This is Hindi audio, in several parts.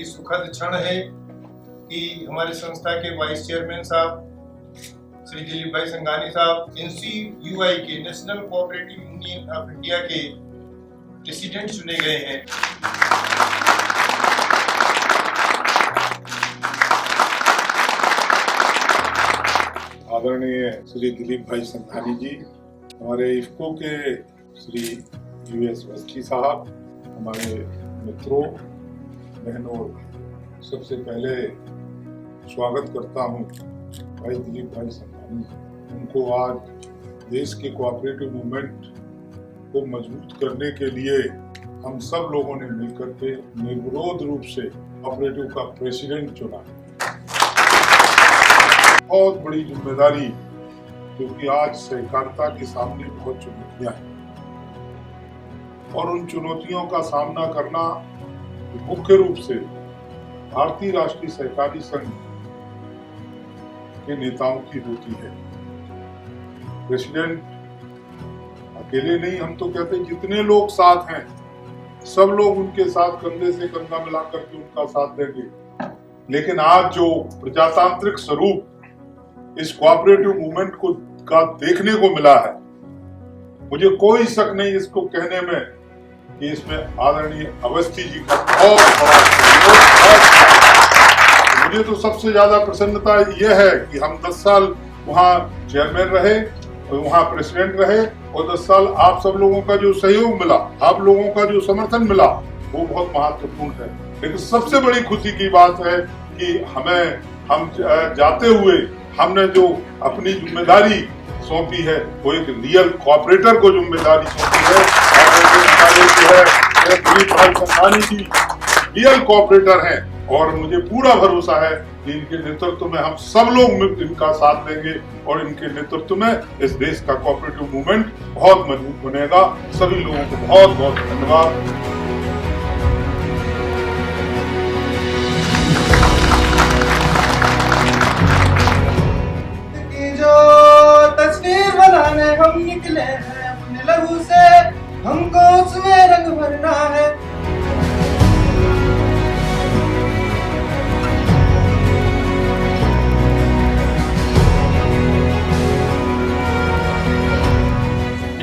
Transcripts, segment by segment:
ही सुखद क्षण है कि हमारे संस्था के वाइस चेयरमैन साहब श्री दिलीप भाई संघानी साहब NCUI के national cooperative union of India के प्रेसिडेंट चुने गए हैं। आदरणीय श्री दिलीप भाई संघानी जी, हमारे इफ्को के श्री US अवस्थी साहब, हमारे मित्रों बहनों, सबसे पहले स्वागत करता हूं भाई दिलीप भाई संघानी। उनको आज देश के कोऑपरेटिव मूवमेंट को मजबूत करने के लिए हम सब लोगों ने मिलकर के निर्विरोध रूप से कोऑपरेटिव का प्रेसिडेंट चुना। बहुत बड़ी जिम्मेदारी, क्योंकि आज सहकारिता के सामने बहुत चुनौतियां हैं और उन चुनौतियों का सामना करना मुख्य रूप से भारतीय राष्ट्रीय सहकारी संघ के नेताओं की होती है। प्रेसिडेंट अकेले नहीं, हम तो कहते हैं जितने लोग साथ हैं सब लोग उनके साथ कंधे से कंधा मिलाकर के उनका साथ देंगे। लेकिन आज जो प्रजातांत्रिक स्वरूप इस कोऑपरेटिव मूवमेंट को का देखने को मिला है, मुझे कोई शक नहीं इसको कहने में कि इसमें आदरणीय अवस्थी जी का बहुत बड़ा सहयोग। मुझे तो सबसे ज्यादा प्रसन्नता यह है कि हम 10 साल वहाँ चेयरमैन रहे, वहाँ प्रेसिडेंट रहे और 10 साल आप सब लोगों का जो सहयोग मिला, आप लोगों का जो समर्थन मिला, वो बहुत महत्वपूर्ण है। लेकिन सबसे बड़ी खुशी की बात है कि हम जाते हुए हमने जो अपनी जिम्मेदारी सौंपी है वो एक रियल कोऑपरेटर को जिम्मेदारी सौंपी है। हमारे जो है दिलीप भाई संघानी जी रियल कोऑपरेटर हैं और मुझे पूरा भरोसा है कि इनके नेतृत्व में हम सब लोग इनका साथ देंगे और इनके नेतृत्व में इस देश का कोऑपरेटिव मूवमेंट बहुत मजबूत बनेगा। सभी लोगों को बहुत बहुत धन्यवाद। तस्वीर बनाने हम निकले हैं अपने लहू से, हमको उसमें रंग भरना है।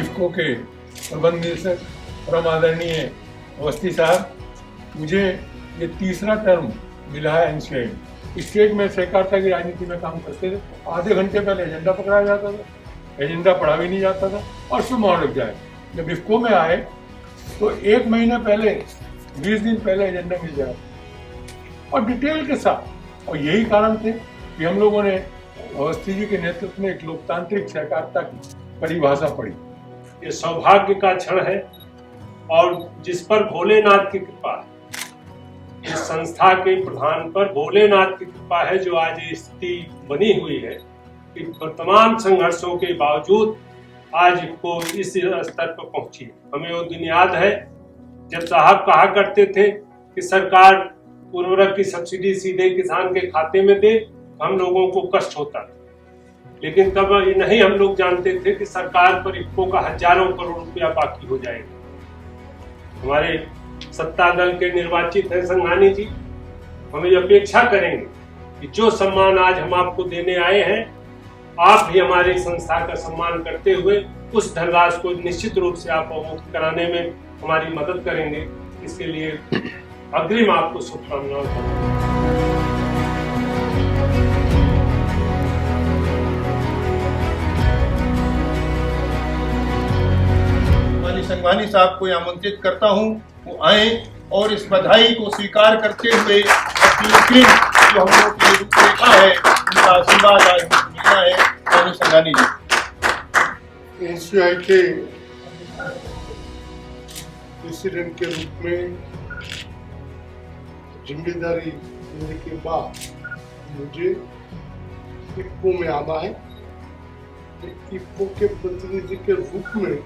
इफ्को के प्रबंध निदेशक परम आदरणीय अवस्थी साहब, मुझे ये तीसरा टर्म मिला है NCUI में। स्टेट में सहकारिता की राजनीति में काम करते थे। आधे घंटे पहले एजेंडा पकड़ाया जाता था, एजेंडा पढ़ा भी नहीं जाता था और शुभ वहाँ लग जाए। जब इफ्को में आए तो 1 महीने पहले, 20 दिन पहले एजेंडा मिल जाए और डिटेल के साथ। और यही कारण थे कि हम लोगों ने अवस्थी जी के नेतृत्व में एक लोकतांत्रिक सहकारिता की परिभाषा पढ़ी। ये सौभाग्य का क्षण है और जिस पर भोलेनाथ की कृपा है, इस संस्था के प्रधान पर भोलेनाथ की कृपा है, जो आज ये स्थिति बनी हुई है कि वर्तमान संघर्षों के बावजूद आज को इस स्तर पर पहुंची है। हमें वो दिन याद है जब साहब कहा करते थे कि सरकार उर्वरक की सब्सिडी सीधे किसान के खाते में दे, हम लोगों को कष्ट होता था। लेकिन तब नहीं हम लोग जानते थे कि सरकार पर इफ्को का हजारों करोड़ रुपया बाकी हो जाएगा। हमारे सत्ता दल के निर्वाचित हैं संघानी जी, हम ये अपेक्षा करेंगे कि जो सम्मान आज हम आपको देने आए हैं, आप भी हमारी संस्था का सम्मान करते हुए उस धनराशि को निश्चित रूप से आप अवमुक्त कराने में हमारी मदद करेंगे। इसके लिए अग्रिम आपको शुभकामनाएं। संघानी साहब को आमंत्रित करता हूं, वो आए और इस बधाई को स्वीकार करते हुए अपनी जो हम लोग की रूपरेखा है उनका आशीर्वाद आज हमको मिलना है। माननीय संघानी जी, NCUI के प्रेसिडेंट के रूप में जिम्मेदारी लेने के बाद मुझे इफ्को में आना है। इफ्को के प्रतिनिधि के रूप में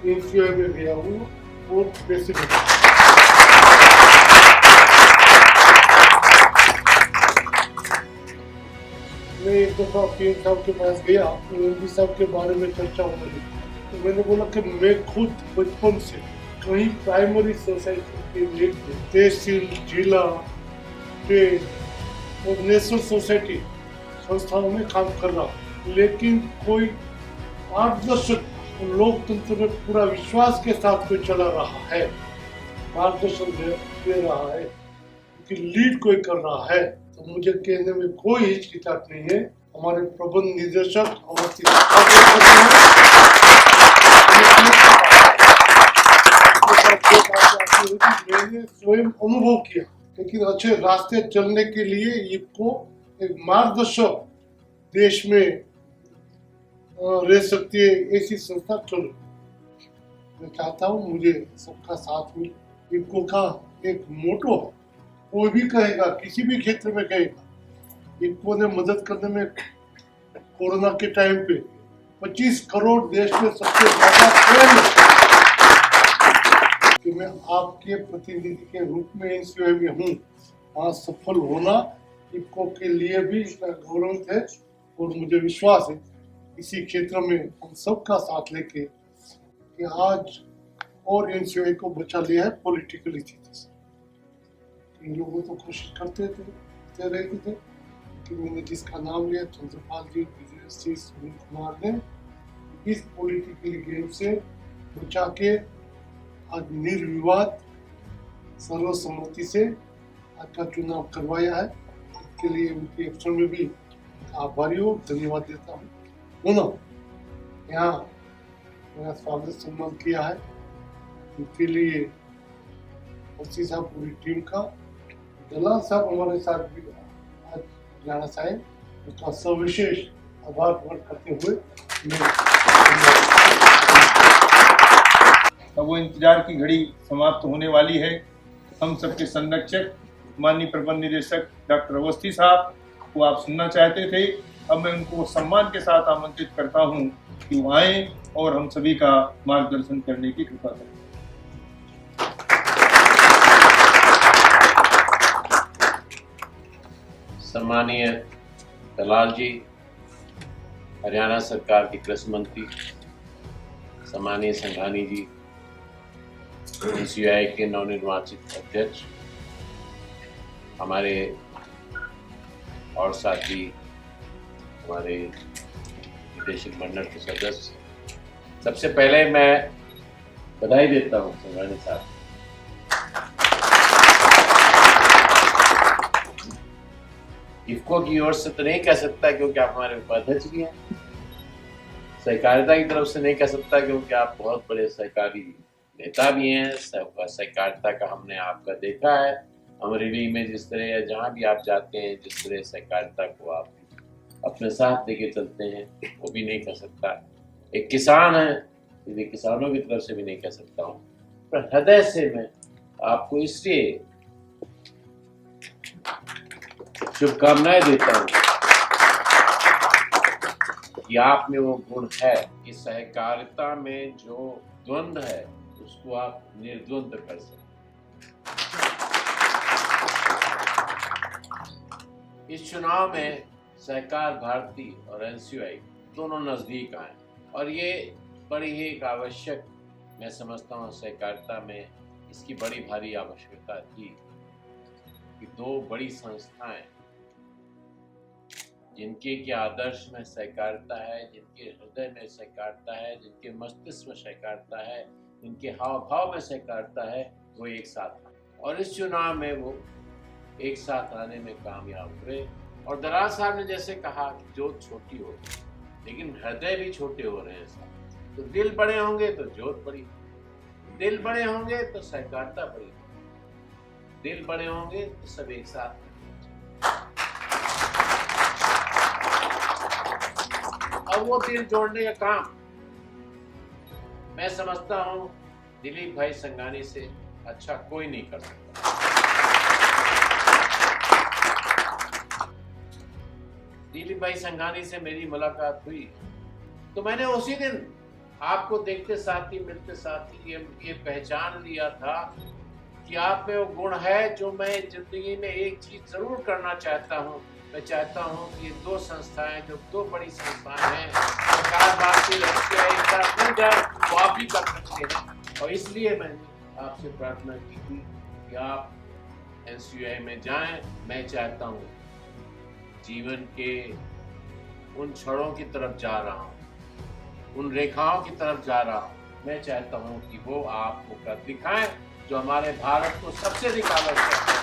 NCUI में गया हूँ और प्रेसिडेंट। मैं एक दफा पीएम साहब के पास गया, MD साहब के बारे में चर्चा हो रही, तो मैंने बोला कि मैं खुद बचपन से कहीं प्राइमरी सोसाइटी के लेकर तहसील, जिला, स्टेट और नेशनल सोसाइटी संस्थाओं में काम कर रहा हूँ, लेकिन कोई मार्गदर्शक लोकतंत्र में पूरा विश्वास के साथ कोई चला रहा है, मार्गदर्शन दे रहा है, कि लीड कोई कर रहा है, तो मुझे कहने में कोई हिचकिचाहट नहीं है। हमारे प्रबंध निदेशक मैंने स्वयं अनुभव किया, लेकिन अच्छे रास्ते चलने के लिए इनको एक मार्गदर्शक देश में रह सकती है ऐसी संस्था चलो। मैं चाहता हूँ मुझे सबका साथ मिले। इनको का एक मोटो है, कोई भी कहेगा, किसी भी क्षेत्र में कहेगा, इनको ने मदद करने में कोरोना के टाइम पे 25 करोड़ देश में सबसे ज्यादा कि मैं आपके प्रतिनिधि के रूप में एनसीओए में हूँ, वहाँ सफल होना इको के लिए भी इतना गौरव है। और मुझे विश्वास है इसी क्षेत्र में हम सबका साथ लेके कि आज और एनसीओए को बचा लिया है पॉलिटिकल स्थिति से। इन लोगों तो कोशिश करते रहते थे कि मैंने जिसका नाम लिया चंद्रपाल जी, विजय सिंह, सुनील कुमार ने इस पॉलिटिकल गेम से बचा के आज निर्विवाद सर्वसम्मति से आज का चुनाव करवाया है। इसके लिए उनके अफसर में भी आभारी हूँ, धन्यवाद देता हूँ। उन्होंने यहाँ मेरा स्वागत सम्मान किया है, इसके लिए ओसी साहब, पूरी टीम का, दलाल साहब हमारे साथ भी आज जाना चाहे, उसका सविशेष आभार प्रकट करते हुए अब वो इंतजार की घड़ी समाप्त होने वाली है। हम सबके संरक्षक माननीय प्रबंध निदेशक डॉक्टर अवस्थी साहब को आप सुनना चाहते थे। अब मैं उनको सम्मान के साथ आमंत्रित करता हूं कि वो आए और हम सभी का मार्गदर्शन करने की कृपा करें। सम्मानीय दलाल जी, हरियाणा सरकार के कृषि मंत्री, सम्मानीय संघानी जी, एनसीओए के नवनिर्वाचित अध्यक्ष, हमारे और साथी, हमारे निदेशक मंडल के सदस्य, सबसे पहले मैं बधाई देता हूँ संघानी साहब। इफको की ओर से तो नहीं कह सकता क्योंकि आप हमारे उपाध्यक्ष भी हैं, सहकारिता की तरफ से नहीं कह सकता क्योंकि आप बहुत बड़े सहकारी नेता भी हैं। सहकारिता का हमने आपका देखा है अमरेली में, जिस तरह या जहाँ भी आप जाते हैं, जिस तरह सहकारिता को आप अपने साथ लेके चलते हैं, वो भी नहीं कह सकता। एक किसान है, यदि किसानों की तरफ से भी नहीं कह सकता हूँ, पर हृदय से मैं आपको इसलिए शुभकामनाएं देता हूँ कि आप में वो गुण है कि सहकारिता में जो द्वंद्व है उसको आप निर्द्वंद कर सकते। इस चुनाव में सहकार भारती और एनसीओए दोनों नजदीक आए और ये बड़ी ही एक आवश्यक, मैं समझता हूँ सहकारिता में इसकी बड़ी भारी आवश्यकता थी कि दो बड़ी संस्थाएं जिनके के आदर्श में सहकारिता है, जिनके हृदय में सहकारिता है, जिनके मस्तिष्क में सहकारिता है, जिनके हाव भाव में सहकारिता है, वो एक साथ आए और इस चुनाव में वो एक साथ आने में कामयाब हुए। और दलाल साहब ने जैसे कहा कि जोत छोटी होती लेकिन हृदय भी छोटे हो रहे हैं साहब। तो दिल बड़े होंगे तो जोत बड़ी, दिल बड़े होंगे तो सहकारिता बड़ी, दिल बड़े होंगे तो सब एक साथ। अब वो दिल जोड़ने का काम मैं समझता हूं दिलीप भाई संघानी से अच्छा कोई नहीं कर सकता। दिलीप भाई संघानी से मेरी मुलाकात हुई तो मैंने उसी दिन आपको देखते साथ ही, मिलते साथ ही ये पहचान लिया था कि आप में वो गुण है जो मैं जिंदगी में एक चीज जरूर करना चाहता हूँ। मैं चाहता हूँ कि ये दो संस्थाएं, जो दो बड़ी संस्थाएं हैं, सरकार भारती, वो आप ही कर सकते हैं और इसलिए मैंने आपसे प्रार्थना की थी कि आप एनसीयूआई में जाएं। मैं चाहता हूं जीवन के उन क्षणों की तरफ जा रहा हूं, उन रेखाओं की तरफ जा रहा हूं। मैं चाहता हूं कि वो आपको कर दिखाएं जो हमारे भारत को सबसे अधिक आदर्श करता है।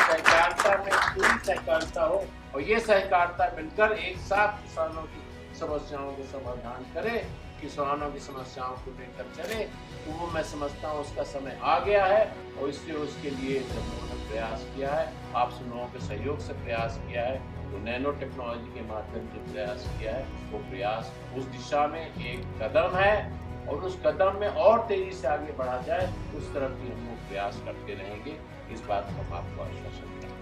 सहकारिता में पूरी सहकारिता हो और ये सहकारिता मिलकर एक साथ किसानों की समस्याओं के समाधान करे, किसानों की समस्याओं को लेकर चले। तो वो मैं समझता हूँ उसका समय आ गया है और इसलिए उसके लिए जब उन्होंने प्रयास किया है, आप सब लोगों के सहयोग से प्रयास किया है, तो नैनो टेक्नोलॉजी के माध्यम से प्रयास किया है, वो प्रयास उस दिशा में एक कदम है और उस कदम में और तेजी से आगे बढ़ा जाए उस तरफ भी हम लोग प्रयास करते रहेंगे। इस बात का हम आपको आश्वासन दें।